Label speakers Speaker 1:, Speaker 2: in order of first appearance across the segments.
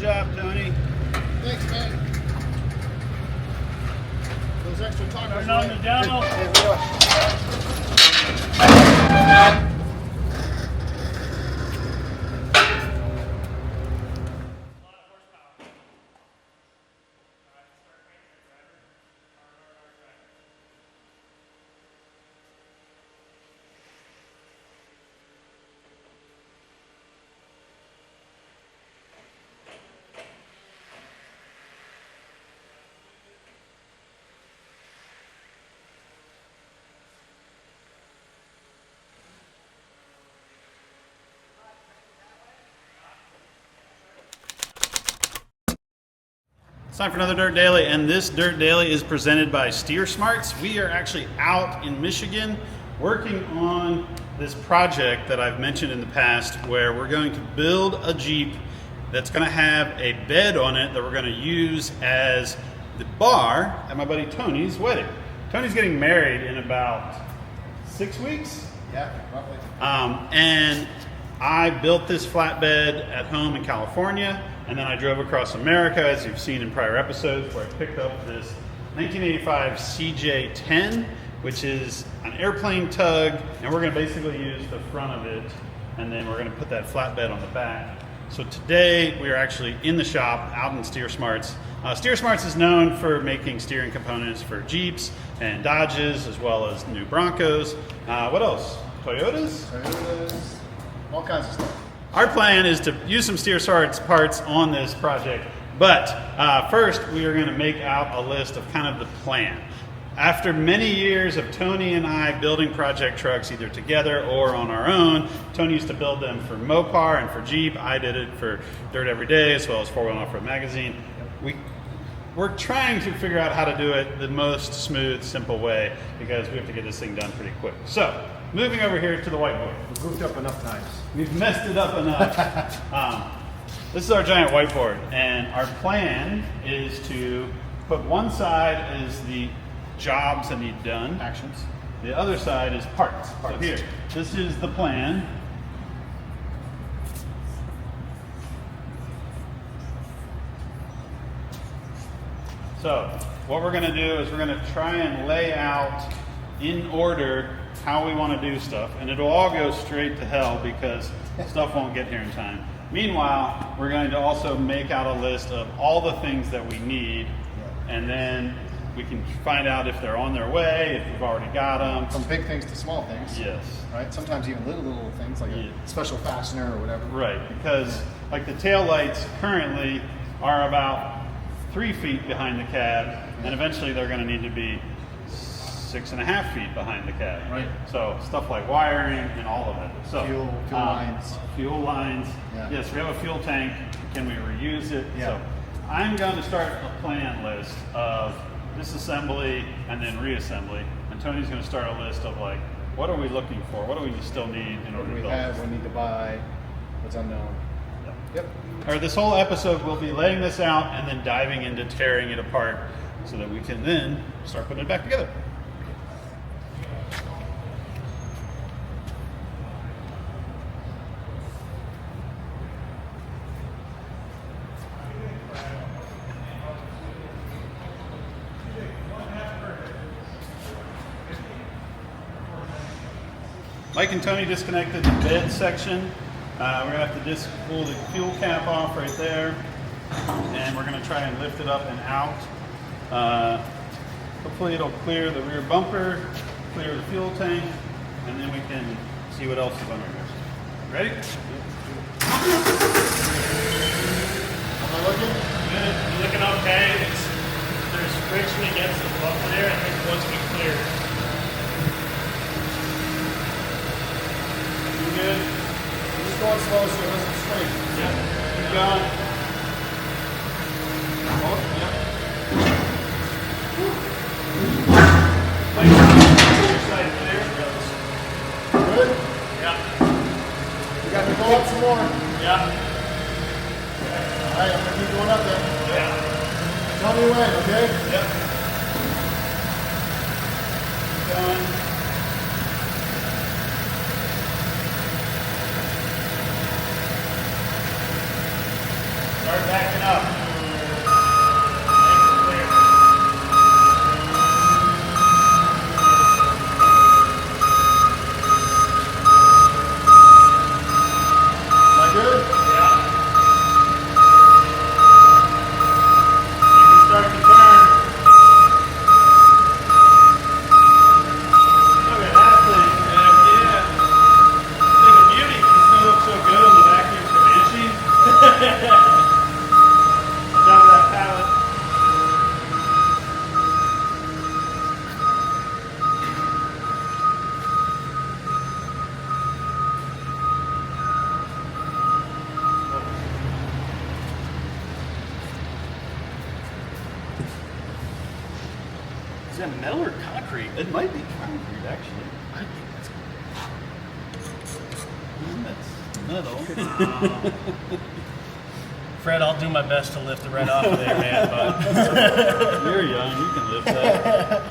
Speaker 1: job, Tony.
Speaker 2: Thanks, man. Those extra tacos.
Speaker 1: Turn on the demo. It's time for another Dirt Daily, and this Dirt Daily is presented by Steer Smarts. We are actually out in Michigan working on this project that I've mentioned in the past where we're going to build a Jeep that's going to have a bed on it that we're going to use as the bar at my buddy Tony's wedding. Tony's getting married in about 6 weeks.
Speaker 2: Yeah, roughly.
Speaker 1: And I built this flatbed at home in California, and then I drove across America, as you've seen in prior episodes, where I picked up this 1985 CJ-10, which is an airplane tug, and we're going to basically use the front of it, and then we're going to put that flatbed on the back. So today we are actually in the shop out in Steer Smarts. Steer Smarts is known for making steering components for Jeeps and Dodges, as well as new Broncos. What else? Toyotas?
Speaker 2: Toyotas, all kinds of stuff.
Speaker 1: Our plan is to use some Steer Smarts parts on this project, but first we are going to make out a list of kind of the plan. After many years of Tony and I building project trucks either together or on our own, Tony used to build them for Mopar and for Jeep. I did it for Dirt Every Day as well as 4-Wheel Off-Road Magazine. We're trying to figure out how to do it the most smooth, simple way because we have to get this thing done pretty quick. So, moving over here to the whiteboard.
Speaker 2: We've goofed up enough times.
Speaker 1: We've messed it up enough. This is our giant whiteboard, and our plan is to put one side as the jobs that need done.
Speaker 2: Actions.
Speaker 1: The other side is parts. So here, this is the plan. So what we're going to do is we're going to try and lay out in order how we want to do stuff, and it'll all go straight to hell because stuff won't get here in time. Meanwhile, we're going to also make out a list of all the things that we need, and then we can find out if they're on their way, if we've already got them.
Speaker 2: From big things to small things.
Speaker 1: Yes.
Speaker 2: Right? Sometimes even little things like a special fastener or whatever.
Speaker 1: Right, because like the tail lights currently are about 3 feet behind the cab, and eventually they're going to need to be 6.5 feet behind the cab.
Speaker 2: Right.
Speaker 1: So stuff like wiring and all of it. So
Speaker 2: Fuel lines.
Speaker 1: Fuel lines.
Speaker 2: Yeah.
Speaker 1: Yes, we have a fuel tank. Can we reuse it?
Speaker 2: Yeah.
Speaker 1: So I'm going to start a plan list of disassembly and then reassembly, and Tony's going to start a list of like, what are we looking for? What do we still need in order to build this?
Speaker 2: What we need to buy, what's unknown. Yep.
Speaker 1: Or this whole episode we'll be laying this out and then diving into tearing it apart so that we can then start putting it back together. Mike and Tony disconnected the bed section. We're going to have to pull the fuel cap off right there, and we're going to try and lift it up and out. Hopefully it'll clear the rear bumper, clear the fuel tank, and then we can see what else is under here. Ready?
Speaker 2: Am I looking?
Speaker 3: Good. You're looking okay. There's friction against the bumper there. I think once we clear.
Speaker 1: You good?
Speaker 2: Just going slow so it doesn't straight.
Speaker 1: Yep. Keep going.
Speaker 2: Oh, yep.
Speaker 1: Mike, your side clear?
Speaker 2: Good?
Speaker 3: Yeah.
Speaker 2: You got to go up some more.
Speaker 3: Yeah.
Speaker 2: All right, I'm going to keep going up there.
Speaker 3: Yeah.
Speaker 2: Tell me when, okay?
Speaker 1: Yep. Keep going.
Speaker 3: Start backing that metal or concrete?
Speaker 1: It might be concrete, actually.
Speaker 3: I think that's
Speaker 1: That's metal.
Speaker 3: Fred, I'll do my best to lift the red off of there, man, but
Speaker 1: You're young, you can lift that.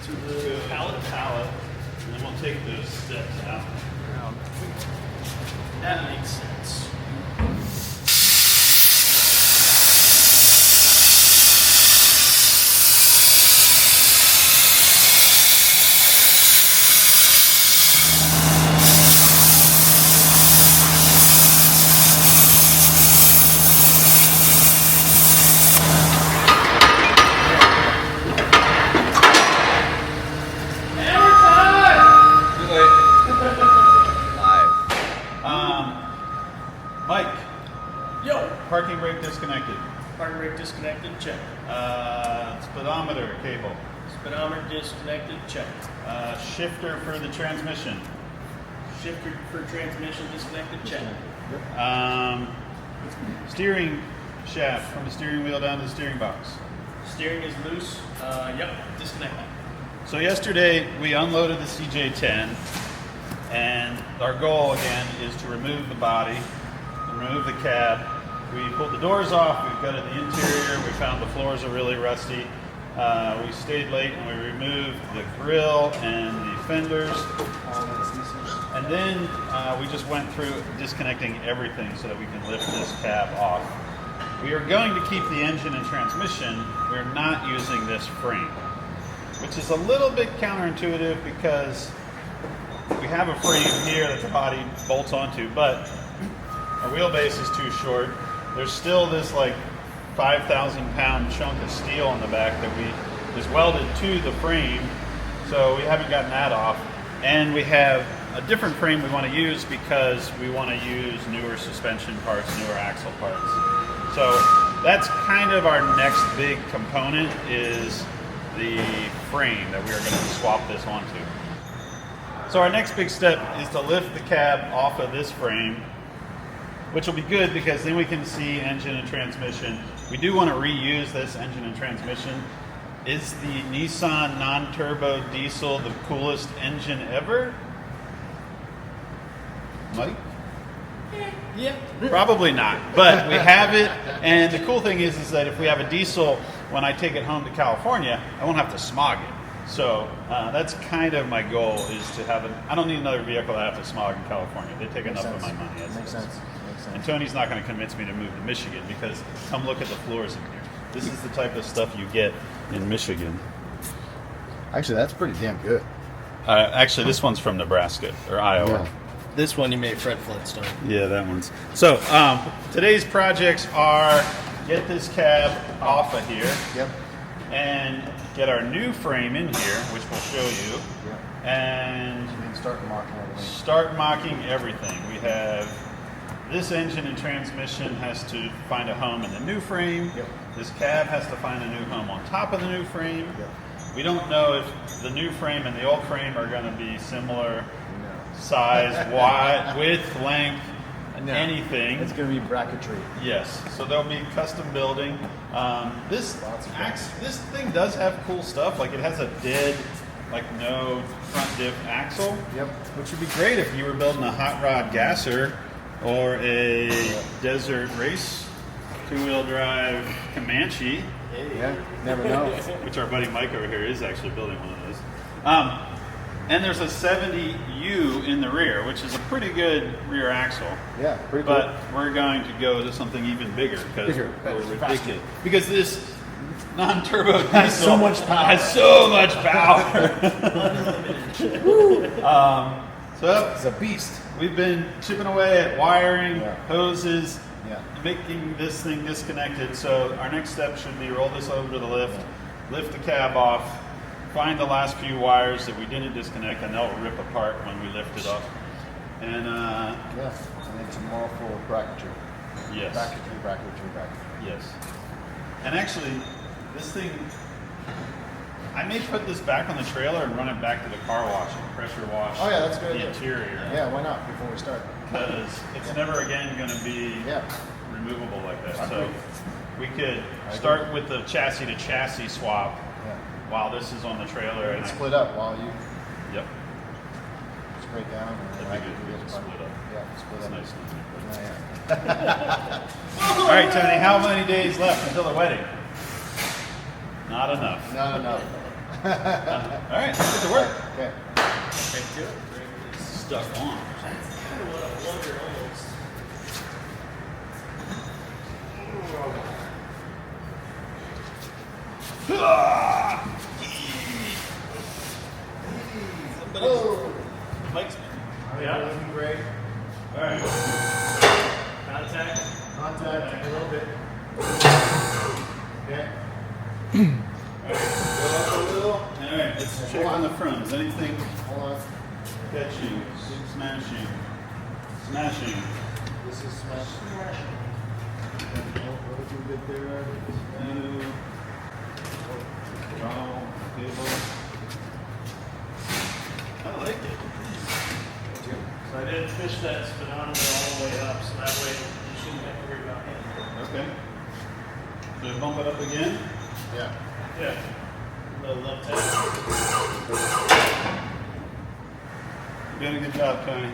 Speaker 3: to the pallet.
Speaker 1: And then we'll take those steps out.
Speaker 3: That makes sense.
Speaker 1: Mike,
Speaker 3: Yo!
Speaker 1: parking brake disconnected.
Speaker 3: Parking brake disconnected, check.
Speaker 1: Speedometer cable.
Speaker 3: Speedometer disconnected, check.
Speaker 1: Shifter for the transmission.
Speaker 3: Shifter for transmission disconnected, check.
Speaker 1: Steering shaft from the steering wheel down to the steering box.
Speaker 3: Steering is loose. Yep, disconnected.
Speaker 1: So yesterday we unloaded the CJ-10, and our goal again is to remove the body, remove the cab. We pulled the doors off, we gutted the interior, we found the floors are really rusty. We stayed late and we removed the grill and the fenders. And then we just went through disconnecting everything so that we can lift this cab off. We are going to keep the engine and transmission. We're not using this frame, which is a little bit counterintuitive because we have a frame here that the body bolts onto, but our wheelbase is too short. There's still this like 5,000 pound chunk of steel on the back that is welded to the frame, so we haven't gotten that off. And we have a different frame we want to use because we want to use newer suspension parts, newer axle parts. So that's kind of our next big component, is the frame that we are going to swap this onto. So our next big step is to lift the cab off of this frame, which will be good because then we can see engine and transmission. We do want to reuse this engine and transmission. Is the Nissan non-turbo diesel the coolest engine ever? Mike?
Speaker 3: Yeah.
Speaker 1: Probably not, but we have it, and the cool thing is that if we have a diesel, when I take it home to California, I won't have to smog it. So that's kind of my goal, is to have I don't need another vehicle that I have to smog in California. They take enough of my money.
Speaker 2: Makes sense.
Speaker 1: And Tony's not going to convince me to move to Michigan because come look at the floors in here. This is the type of stuff you get in Michigan.
Speaker 2: Actually, that's pretty damn good.
Speaker 1: Actually, this one's from Nebraska or Iowa.
Speaker 2: Yeah.
Speaker 3: This one you made Fred Flintstone.
Speaker 1: Yeah, that one's. So today's projects are get this cab off of here.
Speaker 2: Yep.
Speaker 1: And get our new frame in here, which we'll show you.
Speaker 2: Yep.
Speaker 1: And
Speaker 2: And start mocking everything.
Speaker 1: start mocking everything. We have this engine and transmission has to find a home in the new frame.
Speaker 2: Yep.
Speaker 1: This cab has to find a new home on top of the new frame.
Speaker 2: Yep.
Speaker 1: We don't know if the new frame and the old frame are going to be similar
Speaker 2: No.
Speaker 1: size, wide, width, length,
Speaker 2: No.
Speaker 1: anything.
Speaker 2: It's going to be bracketry.
Speaker 1: Yes, so there'll be custom building. This thing does have cool stuff. Like it has a dead, like no front diff axle.
Speaker 2: Yep.
Speaker 1: Which would be great if you were building a hot rod gasser or a desert race two-wheel drive Comanche.
Speaker 2: Yeah. Never know.
Speaker 1: Which our buddy Mike over here is actually building one of those. And there's a 70U in the rear, which is a pretty good rear axle.
Speaker 2: Yeah. Pretty cool.
Speaker 1: But we're going to go to something even bigger because
Speaker 2: Bigger, better,
Speaker 1: we're
Speaker 2: faster.
Speaker 1: ridiculous. Because this non-turbo diesel
Speaker 2: Has so much power.
Speaker 1: Has so much power. So
Speaker 2: It's a beast.
Speaker 1: we've been chipping away at wiring,
Speaker 2: Yeah.
Speaker 1: hoses,
Speaker 2: Yeah.
Speaker 1: making this thing disconnected. So our next step should be roll this over to the lift, lift the cab off, find the last few wires that we didn't disconnect, and they'll rip apart when we lift it up. And
Speaker 2: Yeah. And then tomorrow for bracketry.
Speaker 1: yes,
Speaker 2: Bracketry.
Speaker 1: yes. And actually, this thing, I may put this back on the trailer and run it back to the car wash and pressure wash.
Speaker 2: Oh, yeah, that's a good
Speaker 1: the
Speaker 2: idea.
Speaker 1: interior.
Speaker 2: Yeah. Why not? Before we start.
Speaker 1: Because it's never again going to be
Speaker 2: Yeah.
Speaker 1: removable like that.
Speaker 2: I
Speaker 1: So
Speaker 2: agree.
Speaker 1: we could start with the chassis to chassis swap while this is on the trailer.
Speaker 2: And split up while you
Speaker 1: Yep.
Speaker 2: spray down.
Speaker 1: That'd be good. We can split up.
Speaker 2: Yeah, split up.
Speaker 1: Nice.
Speaker 2: Yeah.
Speaker 1: All right, Tony, how many days left until the wedding? Not enough.
Speaker 2: Not enough.
Speaker 1: All right, let's get to work.
Speaker 2: Okay.
Speaker 1: It's stuck on.
Speaker 2: Oh,
Speaker 1: Mike's
Speaker 3: Yeah.
Speaker 2: looking great.
Speaker 1: all right.
Speaker 3: Contact.
Speaker 2: Contact a little bit. Okay.
Speaker 1: Go up a little. All right, let's check on the front. Is anything
Speaker 2: Hold on.
Speaker 1: catching, smashing, smashing?
Speaker 2: This is smash. What did you get there?
Speaker 1: New. Draw, cable. I like it.
Speaker 3: So I did fish that speedometer all the way up, so that way you shouldn't have to worry about it.
Speaker 1: Okay. So bump it up again.
Speaker 2: Yeah.
Speaker 3: Yeah. Little left tap.
Speaker 1: You're doing a good job, Tony.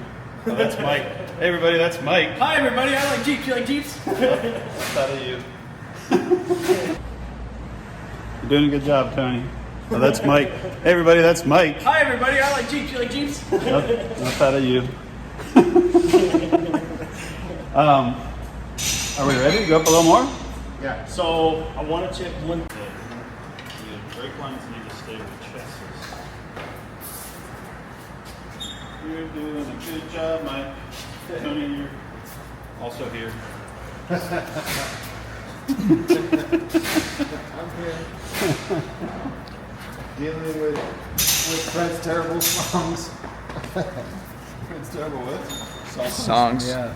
Speaker 1: Oh, that's Mike. Hey, everybody, that's Mike.
Speaker 3: Hi everybody, I like Jeeps. You like Jeeps?
Speaker 1: That's out of you. You're doing a good job, Tony. Oh, that's Mike. Hey, everybody, that's Mike.
Speaker 3: Hi everybody, I like Jeeps. You like Jeeps?
Speaker 1: That's out of you. Are we ready to go up a little more?
Speaker 2: Yeah.
Speaker 3: So I want to check one.
Speaker 1: The brake lines need to stay with chassis. You're doing a good job, Mike. Tony, you're also here.
Speaker 2: I'm here. Dealing with Fred's terrible songs.
Speaker 1: It's terrible what?
Speaker 4: Songs.
Speaker 2: Yeah.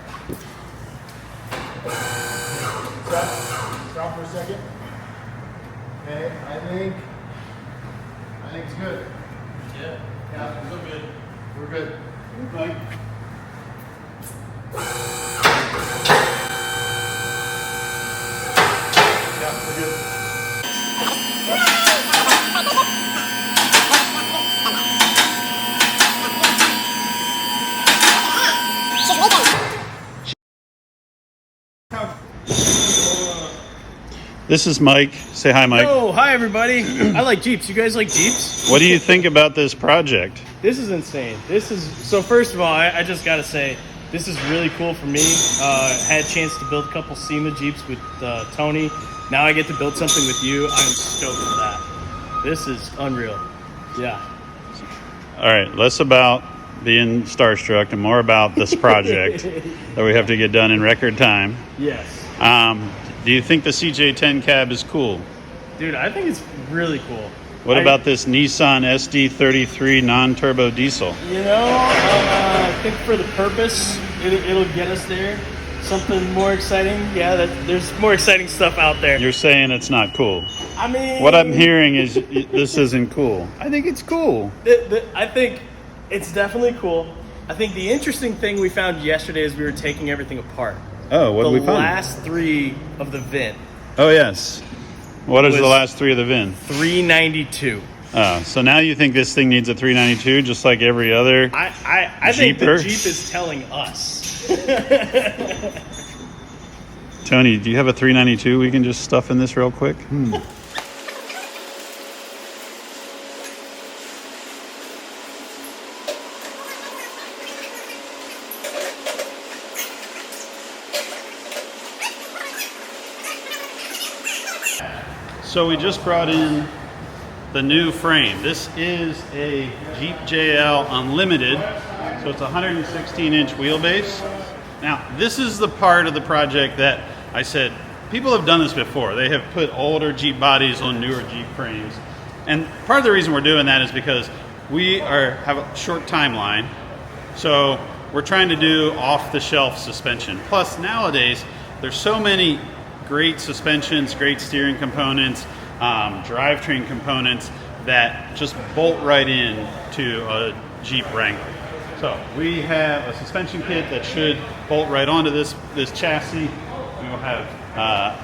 Speaker 2: Stop for a second. Okay, I think it's good.
Speaker 3: Yeah.
Speaker 2: Yeah,
Speaker 3: So good.
Speaker 2: we're good.
Speaker 1: Mike.
Speaker 2: Yeah, we're good.
Speaker 1: This is Mike. Say hi, Mike.
Speaker 3: Oh, hi everybody. I like Jeeps. You guys like Jeeps?
Speaker 1: What do you think about this project?
Speaker 3: This is insane. This is so. First of all, I just gotta say, this is really cool for me. Had a chance to build a couple SEMA Jeeps with Tony. Now I get to build something with you. I'm stoked for that. This is unreal. Yeah.
Speaker 1: All right, less about being starstruck and more about this project that we have to get done in record time.
Speaker 3: Yes.
Speaker 1: Do you think the CJ-10 cab is cool?
Speaker 3: Dude, I think it's really cool.
Speaker 1: What about this Nissan SD33 non-turbo diesel?
Speaker 3: You know, I think for the purpose, it'll get us there. Something more exciting. Yeah, there's more exciting stuff out there.
Speaker 1: You're saying it's not cool.
Speaker 3: I mean,
Speaker 1: What I'm hearing is this isn't cool. I think it's cool.
Speaker 3: I think it's definitely cool. I think the interesting thing we found yesterday is we were taking everything apart.
Speaker 1: Oh, what did we
Speaker 3: The
Speaker 1: find?
Speaker 3: last three of the VIN,
Speaker 1: Oh, yes. What is the
Speaker 3: was-
Speaker 1: last three of the VIN?
Speaker 3: 392.
Speaker 1: Oh, so now you think this thing needs a 392 just like every other?
Speaker 3: I think the
Speaker 1: Jeeper?
Speaker 3: Jeep is telling us.
Speaker 1: Tony, do you have a 392 we can just stuff in this real quick? So we just brought in the new frame. This is a Jeep JL Unlimited, so it's a 116-inch wheelbase. Now, this is the part of the project that I said, people have done this before. They have put older Jeep bodies on newer Jeep frames. And part of the reason we're doing that is because we have a short timeline. So we're trying to do off-the-shelf suspension. Plus, nowadays, there's so many great suspensions, great steering components, drivetrain components that just bolt right in to a Jeep Wrangler. So we have a suspension kit that should bolt right onto this chassis. We will have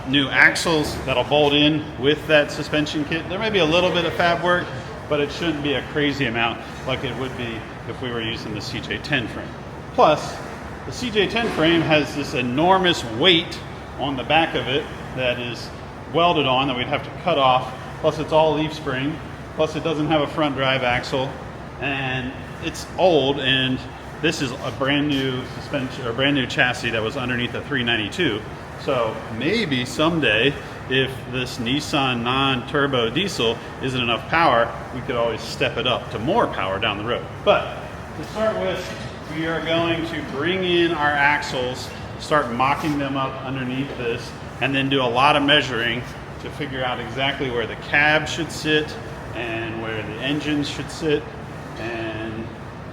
Speaker 1: new axles that'll bolt in with that suspension kit. There may be a little bit of fab work, but it shouldn't be a crazy amount like it would be if we were using the CJ-10 frame. Plus, the CJ-10 frame has this enormous weight on the back of it that is welded on that we'd have to cut off. Plus, it's all leaf spring. Plus, it doesn't have a front drive axle, and it's old. And this is a brand new suspension or brand new chassis that was underneath a 392. So maybe someday, if this Nissan non-turbo diesel isn't enough power, we could always step it up to more power down the road. But to start with, we are going to bring in our axles, start mocking them up underneath this, and then do a lot of measuring to figure out exactly where the cab should sit and where the engines should sit. And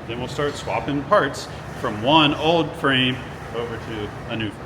Speaker 1: then we'll start swapping parts from one old frame over to a new frame.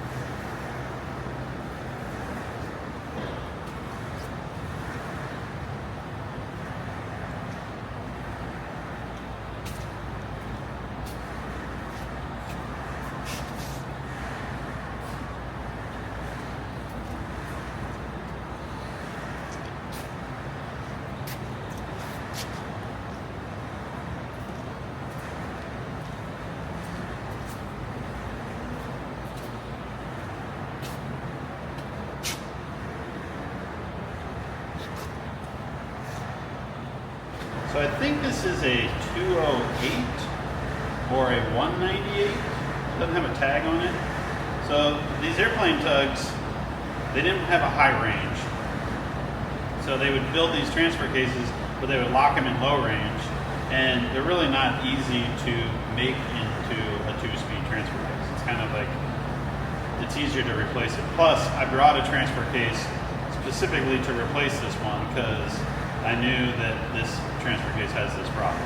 Speaker 1: So I think this is a 208 or a 198. Doesn't have a tag on it. So these airplane tugs, they didn't have a high range. So they would build these transfer cases, but they would lock them in low range. And they're really not easy to make into a 2-speed transfer case. It's kind of like, it's easier to replace it. Plus, I brought a transfer case specifically to replace this one because I knew that this transfer case has this problem.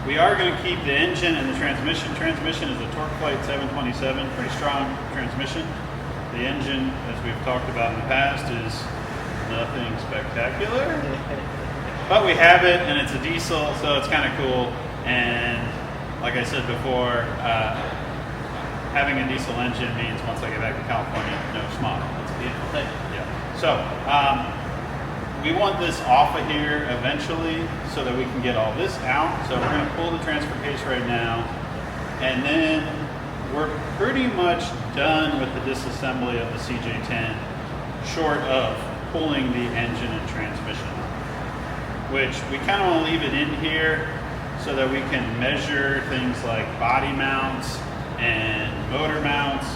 Speaker 1: We are going to keep the engine and the transmission. Transmission is a TorqueFlite 727, pretty strong transmission. The engine, as we've talked about in the past, is nothing spectacular. But we have it, and it's a diesel, so it's kind of cool. And like I said before, having a diesel engine means once I get back to California, no smog. That's a beautiful thing. Yeah. So, we want this off of here eventually so that we can get all this out. So we're going to pull the transfer case right now. And then we're pretty much done with the disassembly of the CJ-10, short of pulling the engine and transmission off, which we kind of want to leave it in here so that we can measure things like body mounts and motor mounts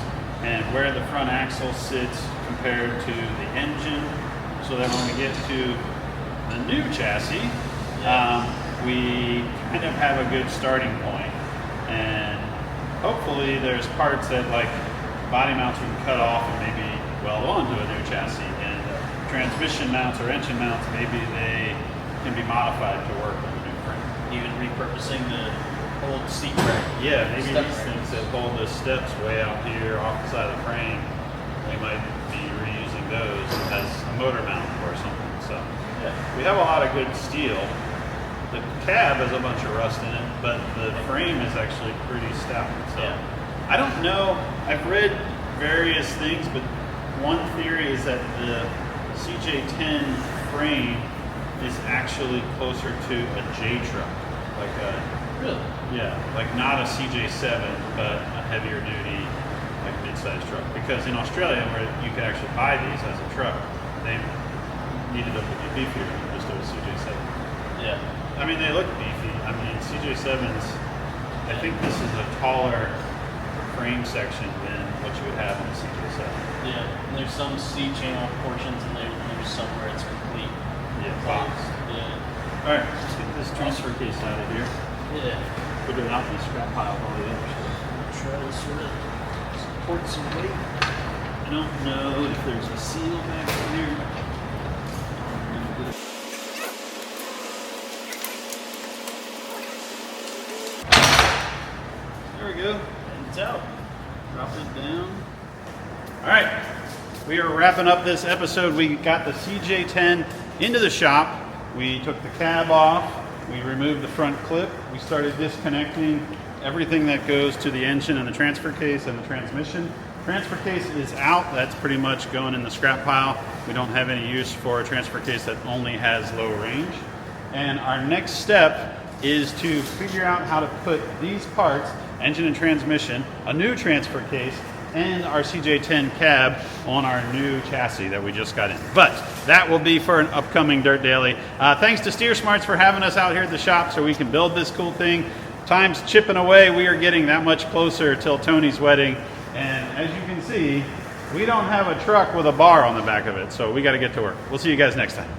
Speaker 1: and where the front axle sits compared to the engine, so that when we get to the new chassis, we kind of have a good starting point. And hopefully there's parts that, like body mounts, we can cut off and maybe weld onto a new chassis. And transmission mounts or engine mounts, maybe they can be modified to work on the new frame.
Speaker 4: Even repurposing the old seat rack.
Speaker 1: Yeah, maybe these things that hold the steps way out here off the side of the frame, we might be reusing those as a motor mount or something. So yeah, we have a lot of good steel. The cab has a bunch of rust in it, but the frame is actually pretty stout. So yeah. I don't know, I've read various things, but one theory is that the CJ-10 frame is actually closer to a J truck, like a like not a CJ-7, but a heavier duty, like mid-sized truck. Because in Australia, where you could actually buy these as a truck, they needed them to be beefier than just a CJ-7.
Speaker 4: Yeah.
Speaker 1: I mean, they look beefy. I mean, CJ-7s, I think this is a taller frame section than what you would have in a CJ-7.
Speaker 4: Yeah, and there's some C-channel portions in there, and there's some where it's complete.
Speaker 1: Yeah, box.
Speaker 4: Yeah.
Speaker 1: All right, let's get this transfer case out of here.
Speaker 4: Yeah.
Speaker 1: Put it out in the scrap pile of all the other stuff.
Speaker 4: Try to sort of support some weight.
Speaker 1: I don't know if there's a seal back here. There we go. And it's out. Drop it down. All right. We are wrapping up this episode. We got the CJ-10 into the shop. We took the cab off. We removed the front clip. We started disconnecting everything that goes to the engine and the transfer case and the transmission. Transfer case is out. That's pretty much going in the scrap pile. We don't have any use for a transfer case that only has low range. And our next step is to figure out how to put these parts, engine and transmission, a new transfer case, and our CJ-10 cab on our new chassis that we just got in. But that will be for an upcoming Dirt Daily. Thanks to Steer Smarts for having us out here at the shop so we can build this cool thing. Time's chipping away. We are getting that much closer till Tony's wedding. And as you can see, we don't have a truck with a bar on the back of it, so we got to get to work. We'll see you guys next time.